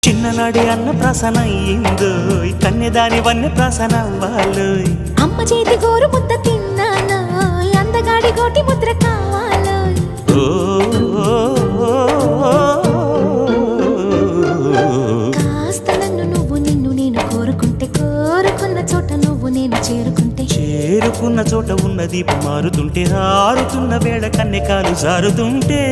చిన్ననాడి అన్న ప్రాసన అయ్యిందో కన్యదాని వన్నె ప్రాసన అవ్వాలో అమ్మ చేతి గోరు ముద్ద తిన్నాను అందగాడి గోటి ముద్ర కావాలో కాస్త నన్ను నువ్వు నిన్ను నేను కోరుకుంటే కోరుకున్న చోట నువ్వు నేను చేరుకున్న చోట ఉన్న దీపం మారుతుంటే ఆరుతున్న వేళ కన్నె కాలు జారుతుంటే